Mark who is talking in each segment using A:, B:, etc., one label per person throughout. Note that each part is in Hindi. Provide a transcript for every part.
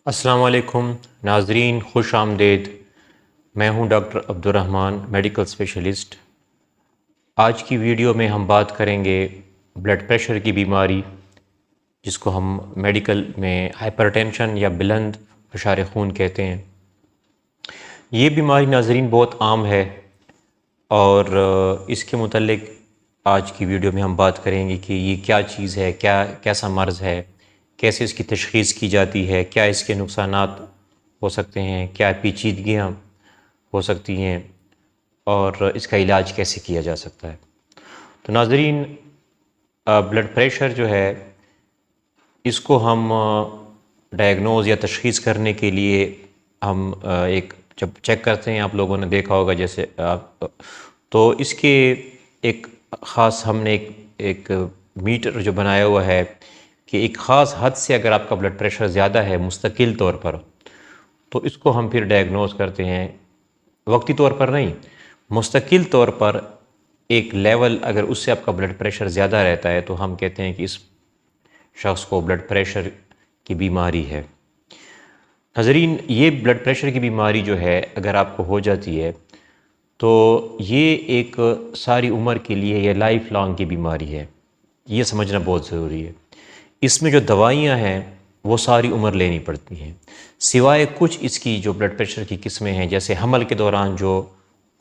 A: अस्सलामु अलैकुम नाज़रीन, खुश आमदेद। मैं हूं डॉक्टर अब्दुर्रहमान, मेडिकल स्पेशलिस्ट। आज की वीडियो में हम बात करेंगे ब्लड प्रेशर की बीमारी, जिसको हम मेडिकल में हाइपरटेंशन या बुलंद फशार खून कहते हैं। ये बीमारी नाज़रीन बहुत आम है और इसके मुतल्लिक आज की वीडियो में हम बात करेंगे कि ये क्या चीज़ है, कैसा मर्ज़ है, कैसे इसकी तशख़ीस की जाती है, क्या इसके नुकसानात हो सकते हैं, क्या पेचीदगियाँ हो सकती हैं और इसका इलाज कैसे किया जा सकता है। तो नाज़रीन, ब्लड प्रेशर जो है, इसको हम डायग्नोज़ या तशख़ीस करने के लिए हम एक जब चेक करते हैं, आप लोगों ने देखा होगा जैसे आप, तो इसके एक ख़ास हमने एक मीटर जो बनाया हुआ है कि एक ख़ास हद से अगर आपका ब्लड प्रेशर ज़्यादा है मुस्तकिल तौर पर, तो इसको हम फिर डायग्नोज़ करते हैं। वक्ती तौर पर नहीं, मुस्तकिल तौर पर एक लेवल अगर उससे आपका ब्लड प्रेशर ज़्यादा रहता है तो हम कहते हैं कि इस शख्स को ब्लड प्रेशर की बीमारी है। नाज़रीन, ये ब्लड प्रेशर की बीमारी जो है अगर आपको हो जाती है तो ये एक सारी उम्र के लिए या लाइफ लॉन्ग की बीमारी है। ये समझना बहुत ज़रूरी है। इसमें जो दवाइयाँ हैं वो सारी उम्र लेनी पड़ती हैं, सिवाय कुछ इसकी जो ब्लड प्रेशर की किस्में हैं, जैसे हमल के दौरान जो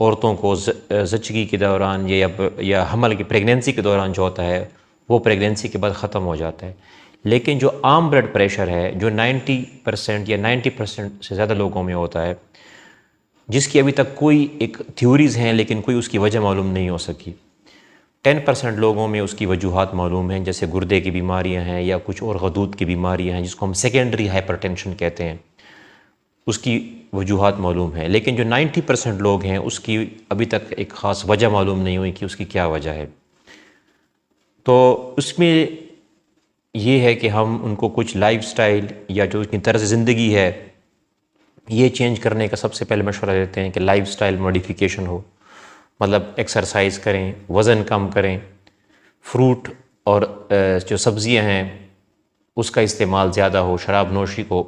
A: औरतों को ज़चगी के दौरान या हमल की प्रेगनेंसी के दौरान जो होता है वो प्रेगनेंसी के बाद ख़त्म हो जाता है। लेकिन जो आम ब्लड प्रेशर है जो 90% या 90% से ज़्यादा लोगों में होता है, जिसकी अभी तक कोई एक थ्योरीज़ हैं लेकिन कोई उसकी वजह मालूम नहीं हो सकी। 10% लोगों में उसकी वजूहात मालूम हैं, जैसे गुर्दे की बीमारियां हैं या कुछ और गदूद की बीमारियां हैं जिसको हम सेकेंडरी हाइपरटेंशन कहते हैं, उसकी वजूहात मालूम है। लेकिन जो 90% लोग हैं उसकी अभी तक एक ख़ास वजह मालूम नहीं हुई कि उसकी क्या वजह है। तो उसमें ये है कि हम उनको कुछ लाइफस्टाइल या जो उनकी तर्ज़ ज़िंदगी है ये चेंज करने का सबसे पहले मशवरा देते हैं कि लाइफस्टाइल मॉडिफिकेशन हो, मतलब एक्सरसाइज करें, वज़न कम करें, फ्रूट और जो सब्ज़ियां हैं उसका इस्तेमाल ज़्यादा हो, शराब नोशी को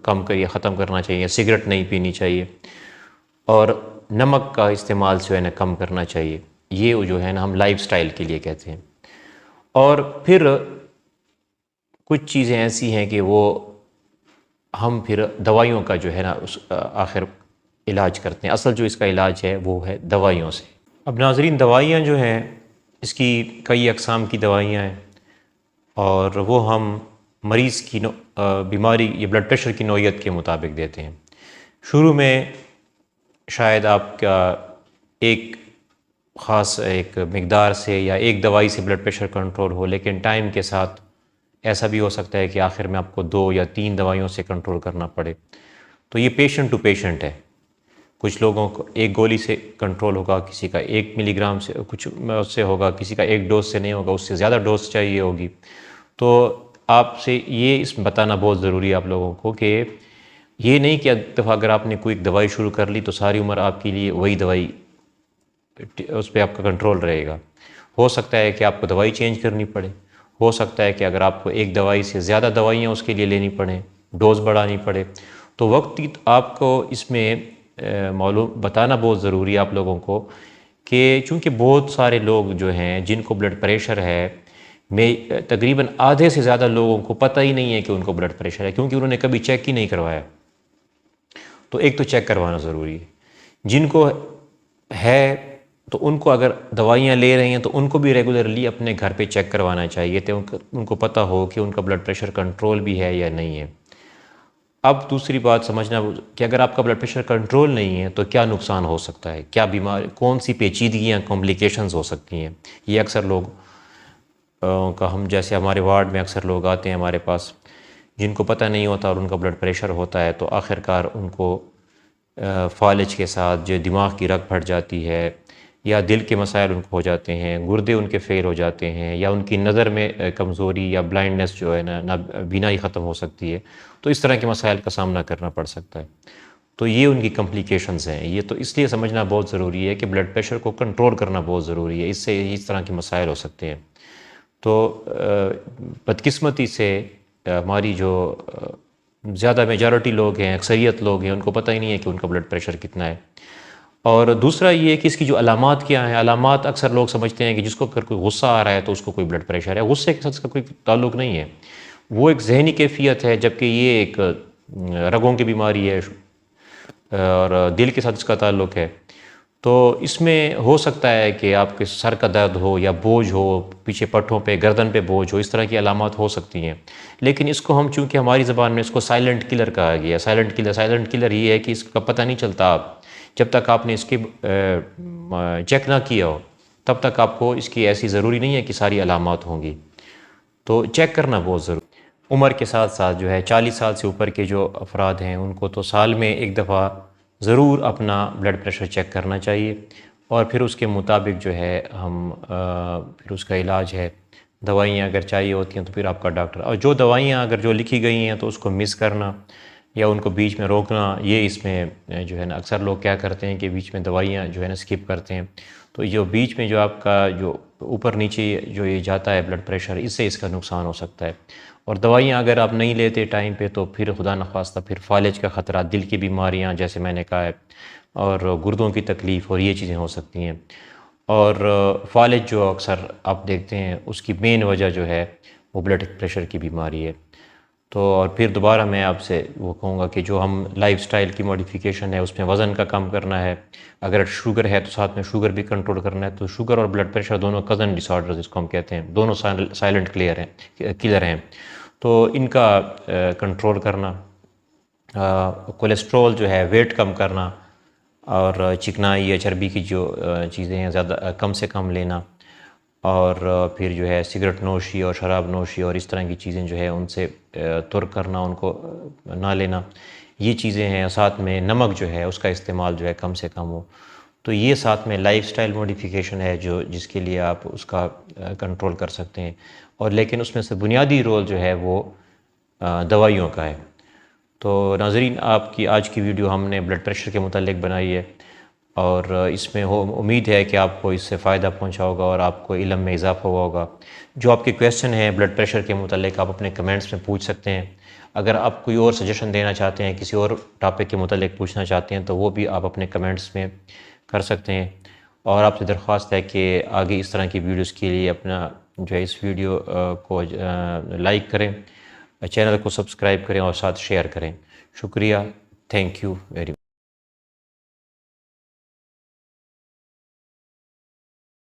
A: कम करिए, ख़त्म करना चाहिए, सिगरेट नहीं पीनी चाहिए और नमक का इस्तेमाल जो है ना कम करना चाहिए। ये जो है ना हम लाइफस्टाइल के लिए कहते हैं। और फिर कुछ चीज़ें ऐसी हैं कि वो हम फिर दवाइयों का जो है ना उस आखिर इलाज करते हैं। असल जो इसका इलाज है वो है दवाइयों से। अब नाज़रीन, दवाइयाँ जो हैं इसकी कई अक़साम की दवाइयाँ हैं और वो हम मरीज़ की बीमारी या ब्लड प्रेशर की नौइयत के मुताबिक देते हैं। शुरू में शायद आपका एक ख़ास एक मकदार से या एक दवाई से ब्लड प्रेशर कंट्रोल हो, लेकिन टाइम के साथ ऐसा भी हो सकता है कि आखिर में आपको 2 या 3 दवाइयों से कंट्रोल करना पड़े। तो ये पेशेंट टू पेशेंट है। कुछ लोगों को एक गोली से कंट्रोल होगा, किसी का 1 मिलीग्राम से कुछ उससे होगा, किसी का 1 डोज से नहीं होगा, उससे ज़्यादा डोज चाहिए होगी। तो आपसे ये इसमें बताना बहुत ज़रूरी है आप लोगों को कि ये नहीं कि एक दफ़ा अगर आपने कोई दवाई शुरू कर ली तो सारी उम्र आपके लिए वही दवाई उस पर आपका कंट्रोल रहेगा। हो सकता है कि आपको दवाई चेंज करनी पड़े, हो सकता है कि अगर आपको एक दवाई से ज़्यादा दवाइयाँ उसके लिए लेनी पड़ें, डोज़ बढ़ानी पड़े। तो वक्ती आपको इसमें मालूम बताना बहुत ज़रूरी है आप लोगों को कि चूँकि बहुत सारे लोग जो हैं जिनको ब्लड प्रेशर है, में तकरीबन आधे से ज़्यादा लोगों को पता ही नहीं है कि उनको ब्लड प्रेशर है, क्योंकि उन्होंने कभी चेक ही नहीं करवाया। तो एक तो चेक करवाना ज़रूरी है। जिनको है तो उनको अगर दवाइयाँ ले रहे हैं तो उनको भी रेगुलरली अपने घर पे चेक करवाना चाहिए तो उनको पता हो कि उनका ब्लड प्रेशर कंट्रोल भी है या नहीं है। अब दूसरी बात समझना कि अगर आपका ब्लड प्रेशर कंट्रोल नहीं है तो क्या नुकसान हो सकता है, क्या बीमारी, कौन सी पेचीदगियाँ, कॉम्प्लिकेशंस हो सकती हैं। ये अक्सर लोग का हम जैसे हमारे वार्ड में अक्सर लोग आते हैं हमारे पास जिनको पता नहीं होता और उनका ब्लड प्रेशर होता है, तो आखिरकार उनको फालिज के साथ जो दिमाग की रग फट जाती है या दिल के मसाइल उनको हो जाते हैं, गुर्दे उनके फेल हो जाते हैं या उनकी नज़र में कमज़ोरी या ब्लाइंडनेस जो है ना बीनाई ख़त्म हो सकती है। तो इस तरह के मसाइल का सामना करना पड़ सकता है। तो ये उनकी कॉम्प्लिकेशंस हैं। ये तो इसलिए समझना बहुत ज़रूरी है कि ब्लड प्रेशर को कंट्रोल करना बहुत ज़रूरी है, इससे इस तरह के मसाइल हो सकते हैं। तो बदकिस्मती से हमारी जो ज़्यादा मेजॉरिटी लोग हैं, अक्सरियत लोग हैं, उनको पता ही नहीं है कि उनका ब्लड प्रेशर कितना है। और दूसरा ये कि इसकी जो अलामात क्या हैं, अलामात अक्सर लोग समझते हैं कि जिसको अगर कोई गुस्सा आ रहा है तो उसको कोई ब्लड प्रेशर है। गुस्से के साथ इसका कोई ताल्लुक़ नहीं है, वो एक ज़हनी कैफ़ियत है, जबकि ये एक रगों की बीमारी है और दिल के साथ इसका ताल्लुक़ है। तो इसमें हो सकता है कि आपके सर का दर्द हो या बोझ हो, पीछे पट्ठों पे, गर्दन पे बोझ हो, इस तरह की अलामत हो सकती हैं। लेकिन इसको हम, चूँकि हमारी ज़बान में इसको साइलेंट किलर कहा गया है। साइलेंट किलर ये है कि इसका पता नहीं चलता, जब तक आपने इसकी चेक ना किया हो, तब तक आपको इसकी ऐसी ज़रूरी नहीं है कि सारी अलामत होंगी। तो चेक करना बहुत ज़रूरी। उम्र के साथ साथ जो है 40 साल से ऊपर के जो अफराद हैं, उनको तो साल में एक दफ़ा ज़रूर अपना ब्लड प्रेशर चेक करना चाहिए और फिर उसके मुताबिक जो है हम फिर उसका इलाज है। दवाइयाँ अगर चाहिए होती हैं तो फिर आपका डॉक्टर, और जो दवाइयाँ अगर जो लिखी गई हैं तो उसको मिस करना या उनको बीच में रोकना, ये इसमें जो है ना, अक्सर लोग क्या करते हैं कि बीच में दवाइयाँ जो है ना स्किप करते हैं। तो जो बीच में जो आपका जो ऊपर नीचे जो ये जाता है ब्लड प्रेशर, इससे इसका नुकसान हो सकता है। और दवाइयाँ अगर आप नहीं लेते टाइम पे तो फिर खुदा न खास्ता फिर फालिज का ख़तरा, दिल की बीमारियाँ जैसे मैंने कहा है, और गुर्दों की तकलीफ़ और ये चीज़ें हो सकती हैं। और फालिज जो अक्सर आप देखते हैं, उसकी मेन वजह जो है वो ब्लड प्रेशर की बीमारी है। तो और फिर दोबारा मैं आपसे वो कहूँगा कि जो हम लाइफ़स्टाइल की मॉडिफ़िकेशन है, उसमें वज़न का कम करना है। अगर शुगर है तो साथ में शुगर भी कंट्रोल करना है। तो शुगर और ब्लड प्रेशर दोनों कज़न डिसऑर्डर जिसको हम कहते हैं, दोनों साइलेंट किलर हैं। तो इनका कंट्रोल करना, कोलेस्ट्रॉल जो है वेट कम करना, और चिकनाई या चर्बी की जो चीज़ें हैं ज़्यादा कम से कम लेना, और फिर जो है सिगरेट नोशी और शराब नोशी और इस तरह की चीज़ें जो है उनसे तुर्क करना, उनको ना लेना, ये चीज़ें हैं। साथ में नमक जो है उसका इस्तेमाल जो है कम से कम हो। तो ये साथ में लाइफ़स्टाइल मॉडिफ़िकेशन है जो जिसके लिए आप उसका कंट्रोल कर सकते हैं। और लेकिन उसमें से बुनियादी रोल जो है वो दवाइयों का है। तो नाज़रीन, आपकी आज की वीडियो हमने ब्लड प्रेशर के मुतालिक बनाई है और इसमें उम्मीद है कि आपको इससे फ़ायदा पहुंचा होगा और आपको इल्म में इजाफ़ा हुआ होगा। जो आपके क्वेश्चन हैं ब्लड प्रेशर के मुतालिक, आप अपने कमेंट्स में पूछ सकते हैं। अगर आप कोई और सजेशन देना चाहते हैं, किसी और टॉपिक के मुतालिक पूछना चाहते हैं, तो वो भी आप अपने कमेंट्स में कर सकते हैं। और आपसे दरख्वास्त है कि आगे इस तरह की वीडियोज़ के लिए अपना जो है इस वीडियो को लाइक करें, चैनल को सब्सक्राइब करें और साथ शेयर करें। शुक्रिया, थैंक यू वेरी मच।